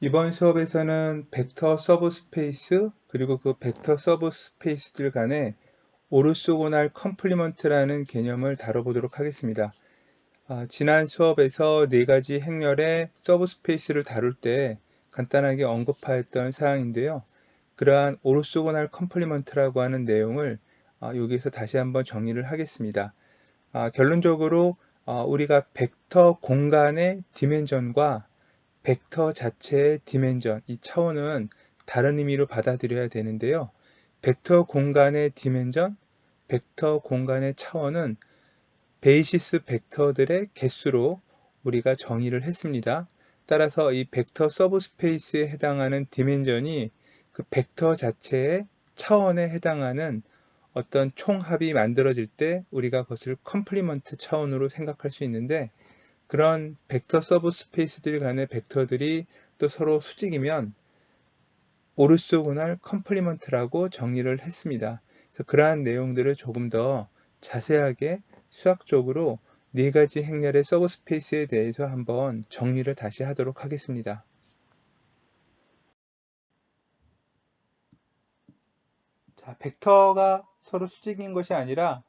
이번 수업에서는 벡터 서브스페이스 그리고 그 벡터 서브스페이스들 간의 오르소고날 컴플리먼트라는 개념을 다뤄보도록 하겠습니다. 지난 수업에서 네 가지 행렬의 서브스페이스를 다룰 때 간단하게 언급하였던 사항인데요. 그러한 오르소고날 컴플리먼트라고 하는 내용을 여기에서 다시 한번 정리를 하겠습니다. 결론적으로 우리가 벡터 공간의 디멘전과 벡터 자체의 디멘전, 이 차원은 다른 의미로 받아들여야 되는데요. 벡터 공간의 디멘전, 벡터 공간의 차원은 베이시스 벡터들의 개수로 우리가 정의를 했습니다. 따라서 이 벡터 서브스페이스에 해당하는 디멘전이 그 벡터 자체의 차원에 해당하는 어떤 총합이 만들어질 때 우리가 그것을 컴플리먼트 차원으로 생각할 수 있는데, 그런 벡터 서브스페이스들 간의 벡터들이 또 서로 수직이면 오르소고날 컴플리먼트라고 정의를 했습니다. 그래서 그러한 내용들을 조금 더 자세하게 수학적으로 네 가지 행렬의 서브스페이스에 대해서 한번 정리를 다시 하도록 하겠습니다. 자, 벡터가 서로 수직인 것이 아니라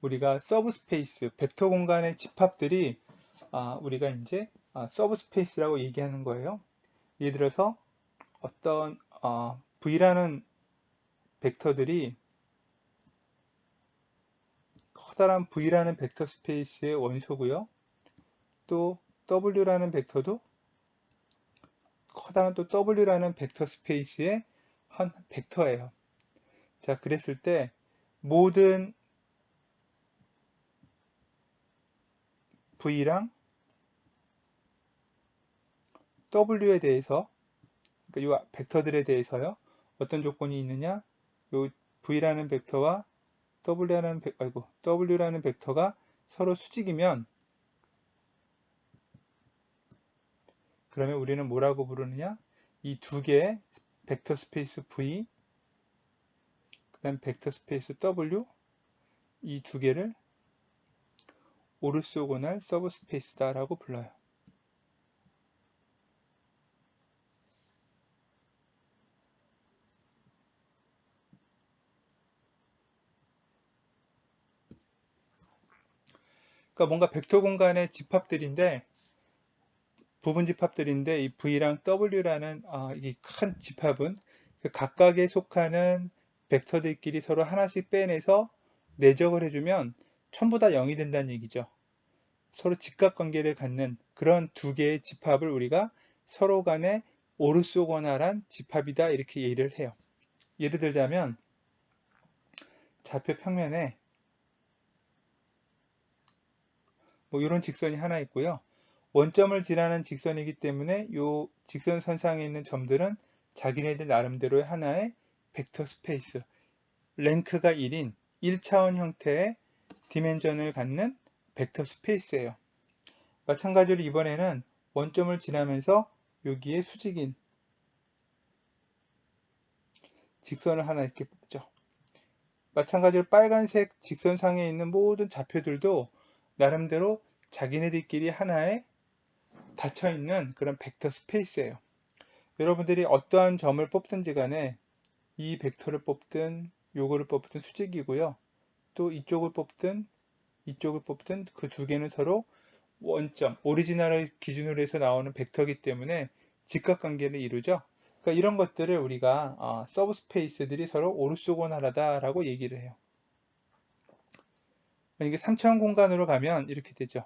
우리가 서브스페이스, 벡터 공간의 집합들이 우리가 이제 서브스페이스라고 얘기하는 거예요. 예를 들어서 어떤 V라는 벡터들이 커다란 V라는 벡터 스페이스의 원소고요. 또 W라는 벡터도 커다란 또 W라는 벡터 스페이스의 한 벡터예요. 자, 그랬을 때 모든 V랑 W에 대해서, 그러니까 이 벡터들에 대해서요, 어떤 조건이 있느냐? 요 V라는 벡터와 W라는 벡터가 서로 수직이면, 그러면 우리는 뭐라고 부르느냐? 이 두 개의 벡터 스페이스 V, 그 다음 벡터 스페이스 W, 이 두 개를 오르소고날 서브스페이스다라고 불러요. 그러니까 뭔가 벡터 공간의 집합들인데, 부분 집합들인데, 이 V랑 W라는 이 큰 집합은 그 각각에 속하는 벡터들끼리 서로 하나씩 빼내서 내적을 해주면 전부 다 0이 된다는 얘기죠. 서로 직각관계를 갖는 그런 두 개의 집합을 우리가 서로 간에 오르소고날한 집합이다, 이렇게 얘기를 해요. 예를 들자면 좌표 평면에 뭐 이런 직선이 하나 있고요. 원점을 지나는 직선이기 때문에 이 직선선상에 있는 점들은 자기네들 나름대로의 하나의 벡터 스페이스, 랭크가 1인 1차원 형태의 디멘전을 갖는 벡터 스페이스예요. 마찬가지로 이번에는 원점을 지나면서 여기에 수직인 직선을 하나 이렇게 뽑죠. 마찬가지로 빨간색 직선상에 있는 모든 좌표들도 나름대로 자기네들끼리 하나의 닫혀있는 그런 벡터 스페이스예요. 여러분들이 어떠한 점을 뽑든지 간에 이 벡터를 뽑든 요거를 뽑든 수직이고요. 또 이쪽을 뽑든 이쪽을 뽑든 그 두 개는 서로 원점, 오리지널을 기준으로 해서 나오는 벡터이기 때문에 직각관계를 이루죠. 그러니까 이런 것들을 우리가 서브스페이스들이 서로 오르소고날하다라고 얘기를 해요. 이게 3차원 공간으로 가면 이렇게 되죠.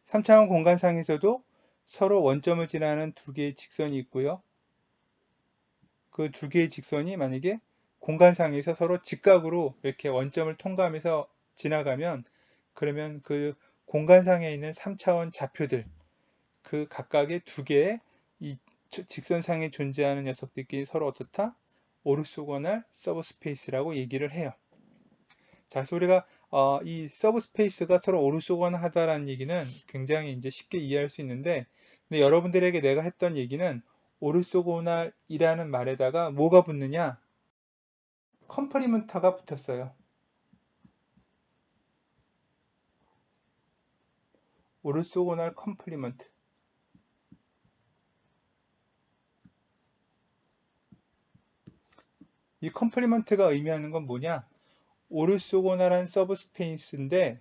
3차원 공간상에서도 서로 원점을 지나는 두 개의 직선이 있고요. 그 두 개의 직선이 만약에 공간상에서 서로 직각으로 이렇게 원점을 통과하면서 지나가면, 그러면 그 공간상에 있는 3차원 좌표들, 그 각각의 두 개의 이 직선상에 존재하는 녀석들끼리 서로 어떻다? 오르소고날 서브스페이스라고 얘기를 해요. 자, 그래서 우리가 이 서브스페이스가 서로 오르소곤하다라는 얘기는 굉장히 이제 쉽게 이해할 수 있는데, 근데 여러분들에게 내가 했던 얘기는 오르소고날이라는 말에다가 뭐가 붙느냐? 컴플리먼트가 붙었어요. 오르소고날 컴플리먼트. 이 컴플리먼트가 의미하는 건 뭐냐? 오르소고날한 서브스페이스인데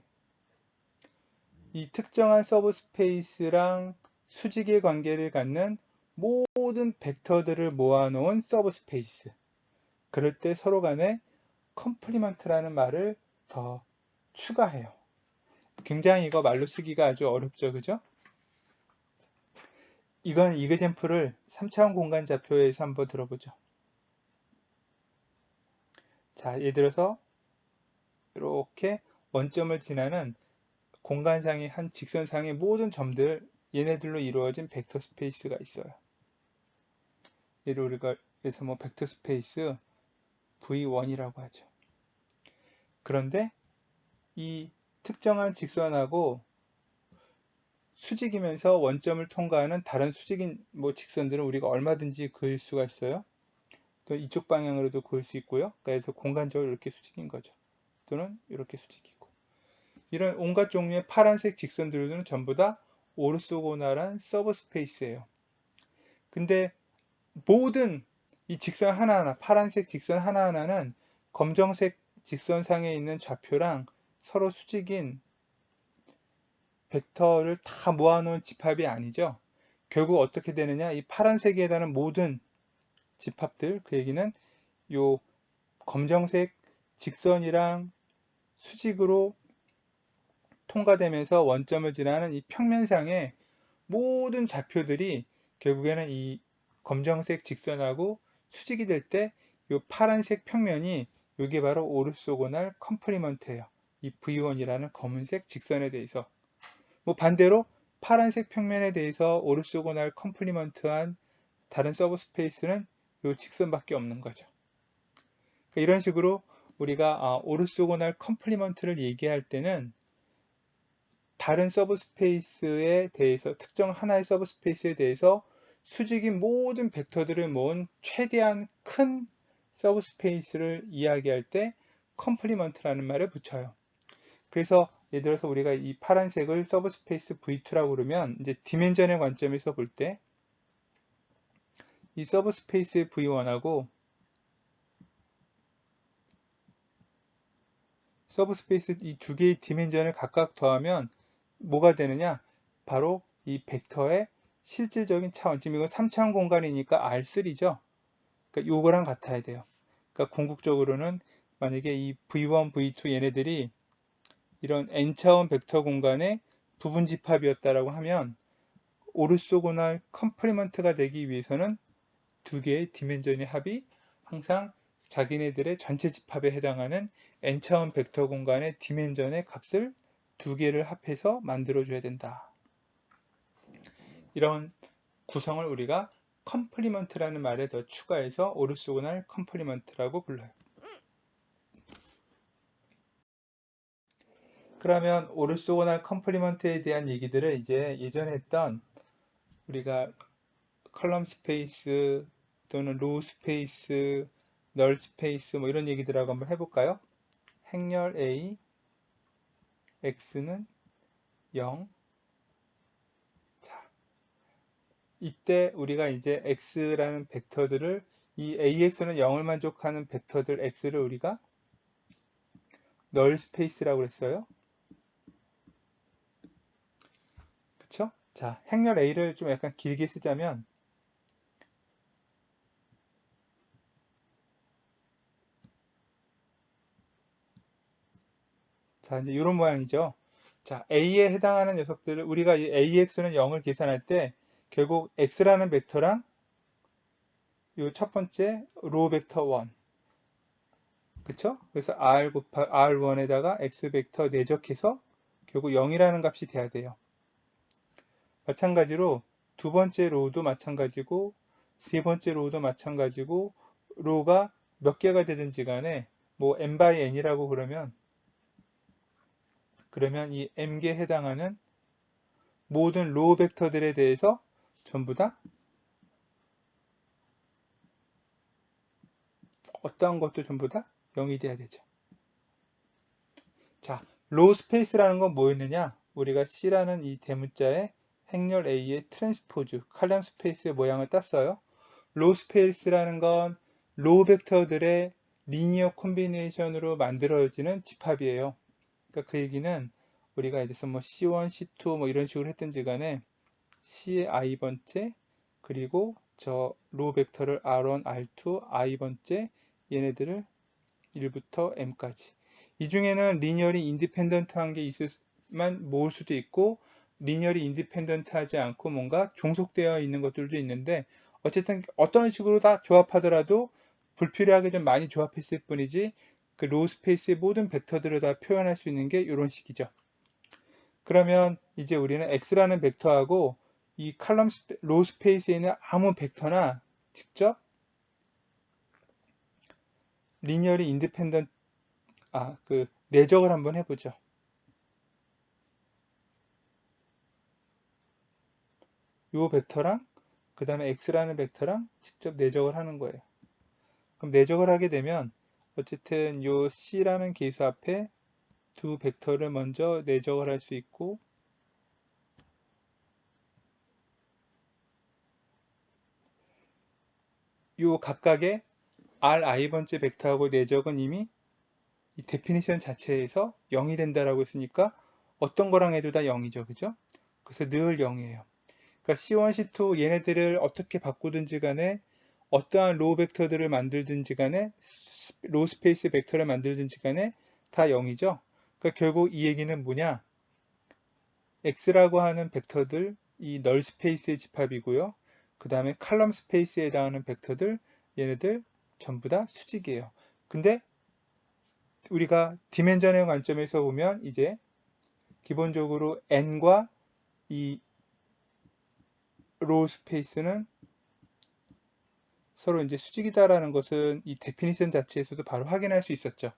이 특정한 서브스페이스랑 수직의 관계를 갖는 모든 벡터들을 모아놓은 서브스페이스. 그럴 때 서로 간에 컴플리먼트라는 말을 더 추가해요. 굉장히 이거 말로 쓰기가 아주 어렵죠, 그죠? 이건 이그젠플을 3차원 공간 좌표에서 한번 들어보죠. 자, 예를 들어서 이렇게 원점을 지나는 공간상의 한 직선상의 모든 점들, 얘네들로 이루어진 벡터 스페이스가 있어요. 얘를 우리가 그래서 뭐 벡터 스페이스 V1이라고 하죠. 그런데 이 특정한 직선하고 수직이면서 원점을 통과하는 다른 수직인 뭐 직선들은 우리가 얼마든지 그을 수가 있어요. 또 이쪽 방향으로도 그을 수 있고요. 그래서 공간적으로 이렇게 수직인 거죠. 또는 이렇게 수직이고. 이런 온갖 종류의 파란색 직선들은 전부 다 오르소고날한 서브스페이스예요. 근데 모든 이 직선 하나하나, 파란색 직선 하나하나는 검정색 직선상에 있는 좌표랑 서로 수직인 벡터를 다 모아놓은 집합이 아니죠. 결국 어떻게 되느냐? 이 파란색에 해당하는 모든 집합들, 그 얘기는 요 검정색 직선이랑 수직으로 통과되면서 원점을 지나는 이 평면상의 모든 좌표들이 결국에는 이 검정색 직선하고 수직이 될 때 이 파란색 평면이 이게 바로 오르소고날 컴플리먼트예요. 이 V1이라는 검은색 직선에 대해서. 뭐 반대로 파란색 평면에 대해서 오르소고날 컴플리먼트한 다른 서브스페이스는 이 직선밖에 없는 거죠. 그러니까 이런 식으로 우리가 오르소고날 컴플리먼트를 얘기할 때는 다른 서브스페이스에 대해서 특정 하나의 서브스페이스에 대해서 수직인 모든 벡터들을 모은 최대한 큰 서브스페이스를 이야기할 때 컴플리먼트라는 말을 붙여요. 그래서 예를 들어서 우리가 이 파란색을 서브스페이스 V2라고 그러면 이제 디멘전의 관점에서 볼 때 이 서브스페이스 V1하고 서브스페이스 이 두 개의 디멘전을 각각 더하면 뭐가 되느냐? 바로 이 벡터의 실질적인 차원. 지금 이건 3차원 공간이니까 R3죠. 그러니까 요거랑 같아야 돼요. 그러니까 궁극적으로는 만약에 이 V1, V2 얘네들이 이런 n차원 벡터 공간의 부분 집합이었다라고 하면 오르소고날 컴플리먼트가 되기 위해서는 두 개의 디멘전의 합이 항상 자기네들의 전체 집합에 해당하는 n차원 벡터 공간의 디멘전의 값을 두 개를 합해서 만들어줘야 된다. 이런 구성을 우리가 컴플리먼트라는 말에 더 추가해서 오르소고날 컴플리먼트라고 불러요. 그러면 오르소고날 컴플리먼트에 대한 얘기들을 이제 예전에 했던 우리가 컬럼 스페이스 또는 로우 스페이스, 널 스페이스 뭐 이런 얘기들하고 한번 해볼까요? 행렬 A, X는 0. 자, 이때 우리가 이제 X라는 벡터들을 이 AX는 0을 만족하는 벡터들 X를 우리가 널 스페이스라고 했어요. 그쵸? 자, 행렬 A를 좀 약간 길게 쓰자면 자, 이제 이런 모양이죠. 자, A에 해당하는 녀석들을 우리가 이 AX는 0을 계산할 때 결국 X라는 벡터랑 이 첫 번째 로우 벡터 1 그쵸? 그래서 R 곱하 R1에다가 X 벡터 내적해서 결국 0이라는 값이 돼야 돼요. 마찬가지로 두 번째 로우도 마찬가지고 세 번째 로우도 마찬가지고 로우가 몇 개가 되든지 간에 뭐 n by n이라고 그러면 이 m개에 해당하는 모든 로우 벡터들에 대해서 전부 다 어떠한 것도 전부 다 0이 돼야 되죠. 자, 로우 스페이스라는 건 뭐였느냐? 우리가 C라는 이 대문자의 행렬 A의 트랜스포즈, 칼럼 스페이스의 모양을 땄어요. 로우 스페이스라는 건 로우 벡터들의 리니어 콤비네이션으로 만들어지는 집합이에요. 그러니까 그 얘기는 우리가 예를 뭐 C1, C2 뭐 이런 식으로 했든지 간에 C의 i번째 그리고 저 로우 벡터를 R1, R2, i번째 얘네들을 1부터 m까지. 이 중에는 리니어리 인디펜던트한 게 있을만 모을 수도 있고 리니어리 인디펜던트하지 않고 뭔가 종속되어 있는 것들도 있는데 어쨌든 어떤 식으로 다 조합하더라도 불필요하게 좀 많이 조합했을 뿐이지 그 로우 스페이스의 모든 벡터들을 다 표현할 수 있는 게 이런 식이죠. 그러면 이제 우리는 x라는 벡터하고 이 로우 스페이스에 있는 아무 벡터나 직접 리니어리 인디펜던트 그 내적을 한번 해보죠. 요 벡터랑 그 다음에 x라는 벡터랑 직접 내적을 하는 거예요. 그럼 내적을 하게 되면 어쨌든 요 c라는 계수 앞에 두 벡터를 먼저 내적을 할 수 있고 요 각각의 ri번째 벡터하고 내적은 이미 이 데피니션 자체에서 0이 된다라고 했으니까 어떤 거랑 해도 다 0이죠. 그죠? 그래서 늘 0이에요. 그러니까 C1, C2 얘네들을 어떻게 바꾸든지 간에 어떠한 로우 벡터들을 만들든지 간에 로우 스페이스 벡터를 만들든지 간에 다 0이죠. 그러니까 결국 이 얘기는 뭐냐? X라고 하는 벡터들 이 널 스페이스의 집합이고요. 그 다음에 칼럼 스페이스에 해당하는 벡터들 얘네들 전부 다 수직이에요. 근데 우리가 디멘전의 관점에서 보면 이제 기본적으로 n과 이 로우 스페이스는 서로 이제 수직이다라는 것은 이 데피니션 자체에서도 바로 확인할 수 있었죠.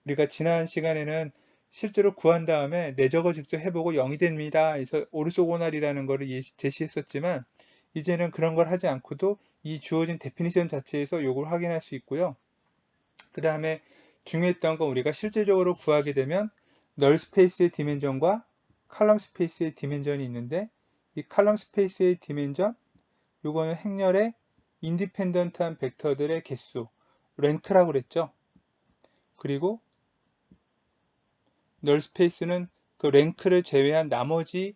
우리가 지난 시간에는 실제로 구한 다음에 내적어 직접 해보고 0이 됩니다. 그래서 오르소고날이라는 것을 제시했었지만 이제는 그런 걸 하지 않고도 이 주어진 데피니션 자체에서 이걸 확인할 수 있고요. 그 다음에 중요했던 건 우리가 실제적으로 구하게 되면 널 스페이스의 디멘전과 칼럼 스페이스의 디멘전이 있는데 이 칼럼 스페이스의 디멘전 요거는 행렬의 인디펜던트한 벡터들의 개수 랭크라고 그랬죠. 그리고 널 스페이스는 그 랭크를 제외한 나머지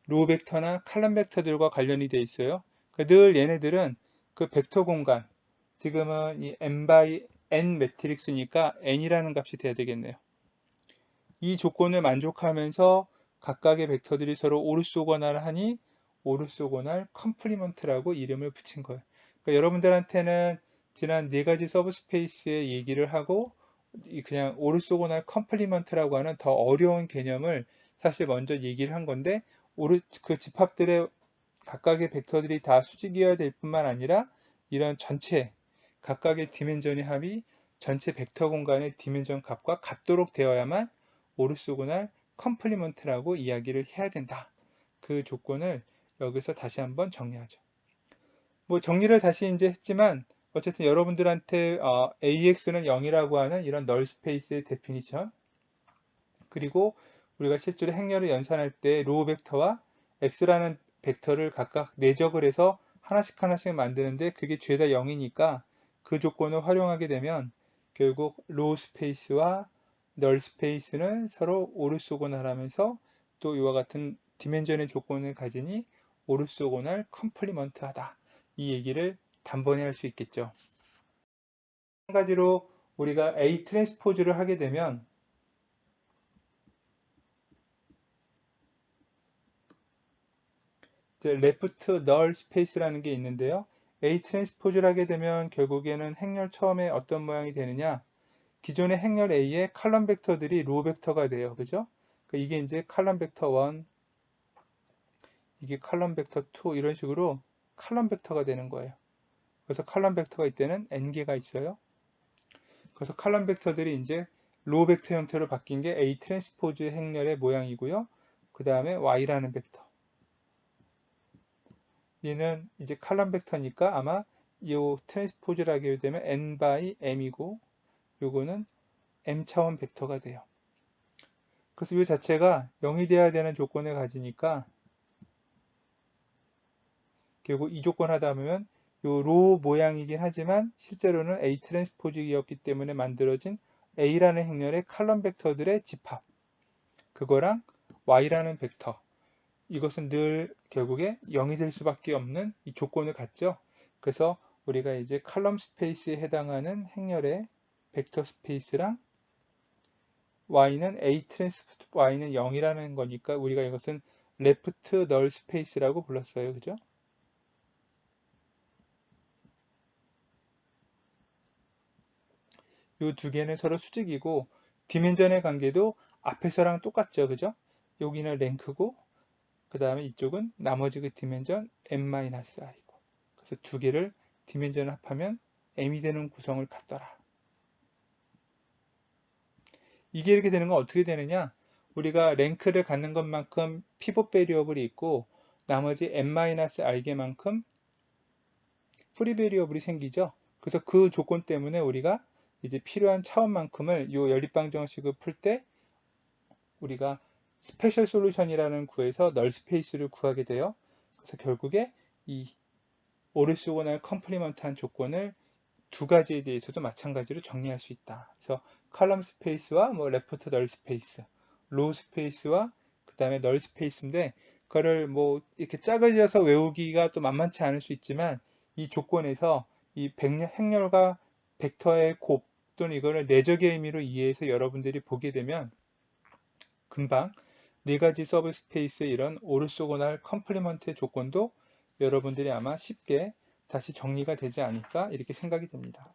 로우 벡터나 칼럼 벡터들과 관련이 되어 있어요. 늘 얘네들은 그 벡터 공간 지금은 이 n by n 매트릭스니까 n이라는 값이 돼야 되겠네요. 이 조건을 만족하면서 각각의 벡터들이 서로 오르소고날 하니 오르소고날 컴플리먼트라고 이름을 붙인 거예요. 그러니까 여러분들한테는 지난 네 가지 서브스페이스의 얘기를 하고 그냥 오르소고날 컴플리먼트라고 하는 더 어려운 개념을 사실 먼저 얘기를 한 건데 그 집합들의 각각의 벡터들이 다 수직이어야 될 뿐만 아니라 이런 전체 각각의 디멘전의 합이 전체 벡터 공간의 디멘전 값과 같도록 되어야만 오르소고날 컴플리먼트라고 이야기를 해야 된다. 그 조건을 여기서 다시 한번 정리하죠. 뭐 정리를 다시 이제 했지만 어쨌든 여러분들한테 AX는 0이라고 하는 이런 널 스페이스의 데피니션 그리고 우리가 실제로 행렬을 연산할 때 로우 벡터와 X라는 벡터를 각각 내적을 해서 하나씩 하나씩 만드는데 그게 죄다 0이니까 그 조건을 활용하게 되면 결국 로우 스페이스와 널 스페이스는 서로 오르소고날하면서 또 이와 같은 디멘전의 조건을 가지니 오르소고날 컴플리먼트하다. 이 얘기를 단번에 할 수 있겠죠. 한 가지로 우리가 A 트랜스포즈를 하게 되면 레프트 널 스페이스라는 게 있는데요. A 트랜스포즈를 하게 되면 결국에는 행렬 처음에 어떤 모양이 되느냐? 기존의 행렬 A의 칼럼 벡터들이 로 벡터가 돼요. 그죠? 그러니까 이게 이제 칼럼 벡터 1, 이게 칼럼 벡터 2 이런 식으로 칼럼 벡터가 되는 거예요. 그래서 칼럼 벡터가 이때는 n개가 있어요. 그래서 칼럼 벡터들이 이제 로 벡터 형태로 바뀐 게 A 트랜스포즈 행렬의 모양이고요. 그 다음에 Y라는 벡터. 얘는 이제 칼럼 벡터니까 아마 이 트랜스포즈를 하게 되면 n by m이고 요거는 m 차원 벡터가 돼요. 그래서 이 자체가 0이 돼야 되는 조건을 가지니까 결국 이 조건 하다 보면 요 로 모양이긴 하지만 실제로는 A 트랜스포즈이었기 때문에 만들어진 A라는 행렬의 칼럼 벡터들의 집합, 그거랑 Y라는 벡터, 이것은 늘 결국에 0이 될 수밖에 없는 이 조건을 갖죠. 그래서 우리가 이제 칼럼 스페이스에 해당하는 행렬의 벡터 스페이스랑 Y는 A 트랜스포즈 Y는 0이라는 거니까 우리가 이것은 레프트 널 스페이스라고 불렀어요. 그죠? 이 두 개는 서로 수직이고 디멘전의 관계도 앞에서랑 똑같죠. 그죠? 여기는 랭크고 그 다음에 이쪽은 나머지 그 디멘전 n-i고, 그래서 두 개를 디멘전을 합하면 m이 되는 구성을 갖더라. 이게 이렇게 되는 건 어떻게 되느냐? 우리가 랭크를 갖는 것만큼 피봇 베리어블이 있고 나머지 n-r개만큼 프리 베리어블이 생기죠. 그래서 그 조건 때문에 우리가 이제 필요한 차원만큼을 이 연립방정식을 풀 때 우리가 스페셜 솔루션이라는 구에서 널 스페이스를 구하게 돼요. 그래서 결국에 이 오르소고날 컴플리먼트한 조건을 두 가지에 대해서도 마찬가지로 정리할 수 있다. 그래서 칼럼 스페이스와 뭐 레프트 널 스페이스, 로우 스페이스와 그 다음에 널 스페이스인데 그거를 뭐 이렇게 작아져서 외우기가 또 만만치 않을 수 있지만 이 조건에서 이 행렬과 벡터의 곱 또는 이거를 내적의 의미로 이해해서 여러분들이 보게 되면 금방 네 가지 서브 스페이스의 이런 오르소고날 컴플리먼트의 조건도 여러분들이 아마 쉽게 다시 정리가 되지 않을까 이렇게 생각이 됩니다.